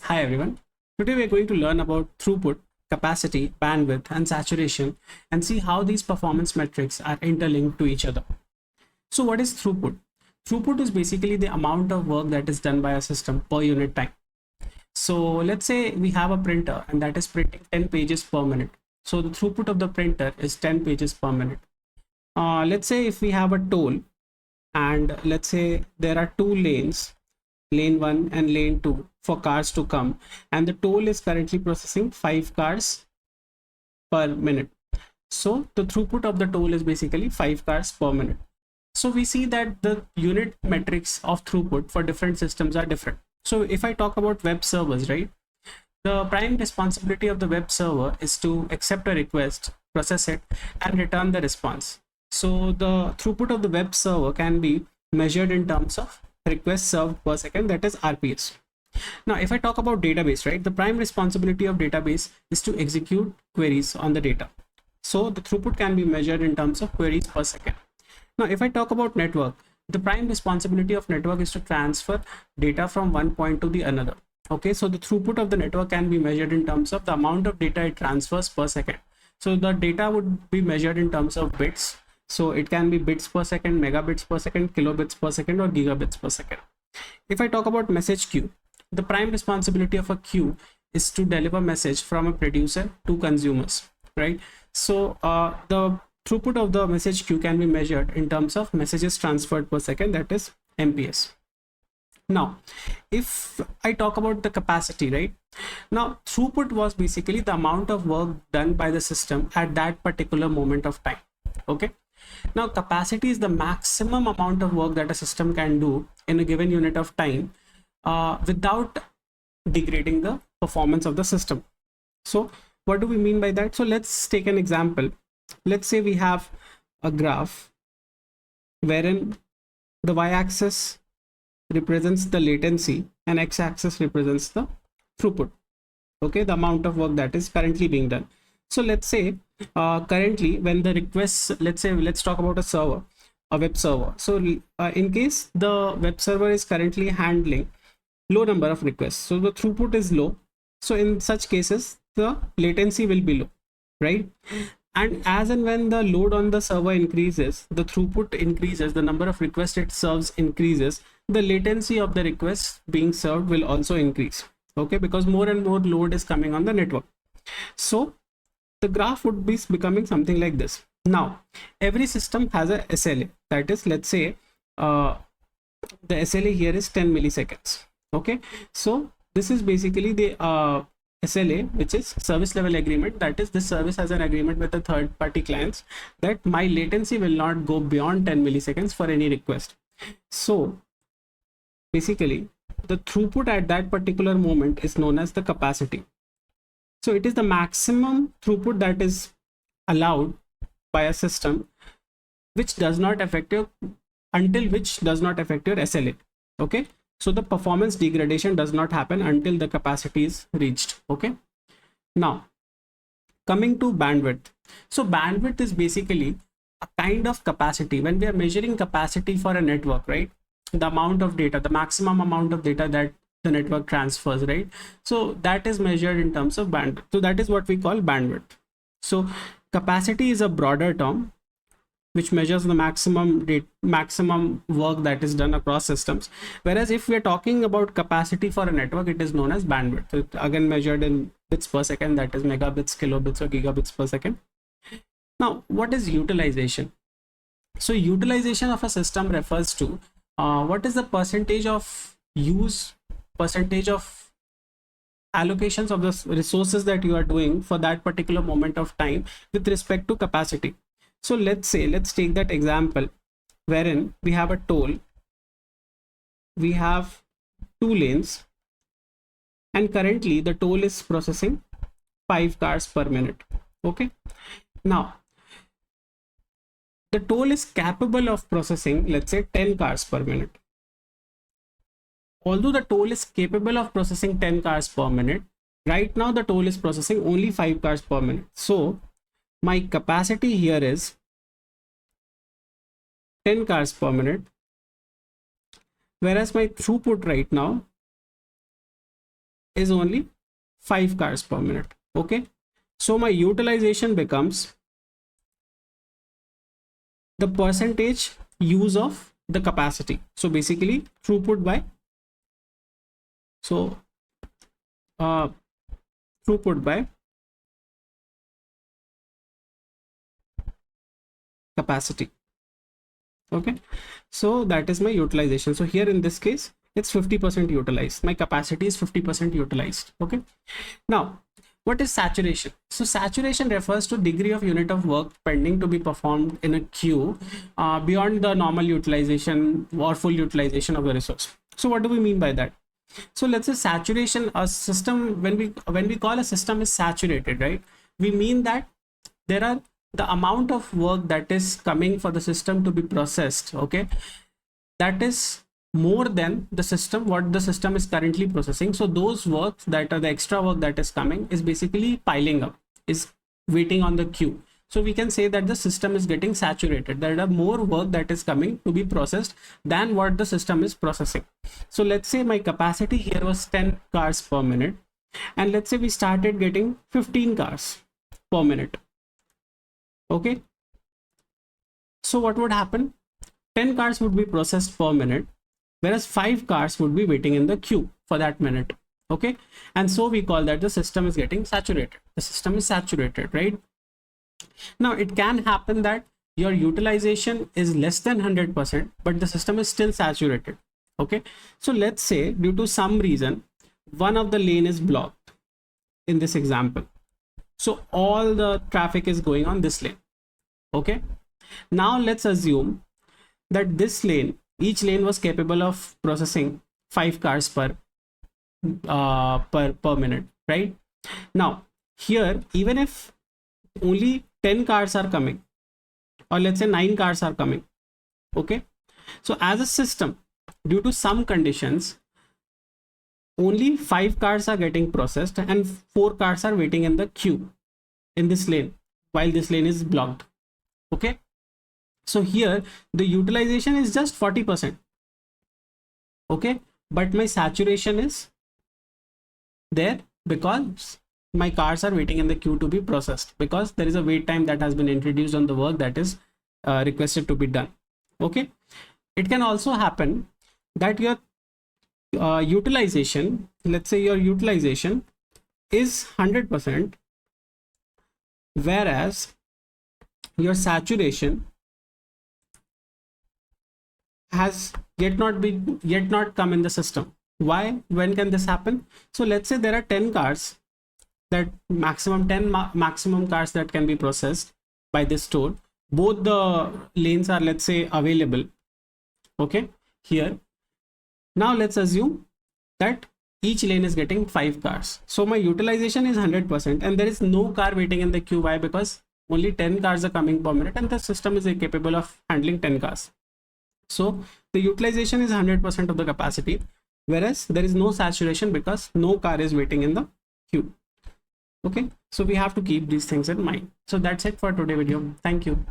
Hi everyone. Today we are going to learn about throughput, capacity, bandwidth, and saturation and see how these performance metrics are interlinked to each other. So what is throughput? Throughput is basically the amount of work that is done by a system per unit time. So let's say we have a printer and that is printing 10 pages per minute. So the throughput of the printer is 10 pages per minute. Let's say if we have a toll and let's say there are two lanes, lane 1 and lane 2 for cars to come, and the toll is currently processing 5 cars per minute. So the throughput of the toll is basically 5 cars per minute. So we see that the unit metrics of throughput for different systems are different. So if I talk about web servers, right, the prime responsibility of the web server is to accept a request, process it, and return the response. So the throughput of the web server can be measured in terms of requests served per second, that is RPS. Now, if I talk about database, right, the prime responsibility of database is to execute queries on the data. So the throughput can be measured in terms of queries per second. Now, if I talk about network, the prime responsibility of network is to transfer data from one point to the another. Okay, so the throughput of the network can be measured in terms of the amount of data it transfers per second. So the data would be measured in terms of bits. So it can be bits per second, megabits per second, kilobits per second, or gigabits per second. If I talk about message queue, the prime responsibility of a queue is to deliver message from a producer to consumers, right? So the throughput of the message queue can be measured in terms of messages transferred per second, that is MPS. Now, if I talk about the capacity, right? Now, throughput was basically the amount of work done by the system at that particular moment of time. Okay. Now, capacity is the maximum amount of work that a system can do in a given unit of time without degrading the performance of the system. So, what do we mean by that? So, let's take an example. Let's say we have a graph wherein the y-axis represents the latency and x-axis represents the throughput. Okay, the amount of work that is currently being done. So let's say currently when the requests, let's talk about a web server. So in case the web server is currently handling low number of requests, so the throughput is low. So in such cases, the latency will be low, right? And as and when the load on the server increases, the throughput increases, the number of requests it serves increases, the latency of the requests being served will also increase. Okay, because more and more load is coming on the network. So the graph would be becoming something like this. Now, every system has a SLA. That is, let's say the SLA here is 10 milliseconds. Okay, so this is basically the SLA, which is service level agreement. That is, this service has an agreement with the third party clients that my latency will not go beyond 10 milliseconds for any request. So basically, the throughput at that particular moment is known as the capacity. So it is the maximum throughput that is allowed by a system which does not affect your SLA. Okay, so the performance degradation does not happen until the capacity is reached. Okay, now coming to bandwidth. So bandwidth is basically a kind of capacity. When we are measuring capacity for a network, right, the amount of data, the maximum amount of data that the network transfers, right, so that is measured in terms of bandwidth. So that is what we call bandwidth. So capacity is a broader term which measures the maximum work that is done across systems, whereas if we are talking about capacity for a network, it is known as bandwidth. It again measured in bits per second, that is megabits, kilobits, or gigabits per second. Now, what is utilization? So utilization of a system refers to what is the percentage of use, percentage of allocations of the resources that you are doing for that particular moment of time with respect to capacity. So let's take that example wherein we have a toll, we have two lanes, and currently the toll is processing 5 cars per minute. Okay, now the toll is capable of processing, let's say, 10 cars per minute. Although the toll is capable of processing 10 cars per minute, right now the toll is processing only 5 cars per minute. So my capacity here is 10 cars per minute, whereas my throughput right now is only 5 cars per minute. Okay, so my utilization becomes the percentage use of the capacity. So basically throughput by throughput by capacity. Okay, so that is my utilization. So here in this case it's 50% utilized. My capacity is 50% utilized. Okay, now what is saturation? So saturation refers to degree of unit of work pending to be performed in a queue beyond the normal utilization or full utilization of the resource. So what do we mean by that? So let's say saturation, a system, when we call a system is saturated, right, we mean that there are the amount of work that is coming for the system to be processed, okay, that is more than the system, what the system is currently processing. So those works that are the extra work that is coming is basically piling up, is waiting on the queue. So we can say that the system is getting saturated. There are more work that is coming to be processed than what the system is processing. So let's say my capacity here was 10 cars per minute, and let's say we started getting 15 cars per minute. Okay, so what would happen? 10 cars would be processed per minute, whereas 5 cars would be waiting in the queue for that minute. Okay, and so we call that the system is getting saturated. The system is saturated, right? Now it can happen that your utilization is less than 100%, but the system is still saturated. Okay, so let's say due to some reason one of the lane is blocked in this example. So all the traffic is going on this lane. Okay, now let's assume that this lane, each lane was capable of processing 5 cars per minute, right? Now here, even if only 10 cars are coming, or let's say 9 cars are coming, okay, so as a system, due to some conditions, only 5 cars are getting processed and 4 cars are waiting in the queue in this lane while this lane is blocked. Okay, so here the utilization is just 40%. Okay, but my saturation is there because my cars are waiting in the queue to be processed, because there is a wait time that has been introduced on the work that is requested to be done. Okay, it can also happen that your utilization, let's say your utilization is 100%, whereas your saturation has yet not come in the system. Why? When can this happen? So let's say there are 10 cars, that maximum cars that can be processed by this store. Both the lanes are, let's say, available. Okay, here now let's assume that each lane is getting 5 cars. So my utilization is 100% and there is no car waiting in the queue. Why? Because only 10 cars are coming per minute and the system is capable of handling 10 cars. So the utilization is 100% of the capacity, whereas there is no saturation because no car is waiting in the queue. Okay, so we have to keep these things in mind. So that's it for today's video. Thank you.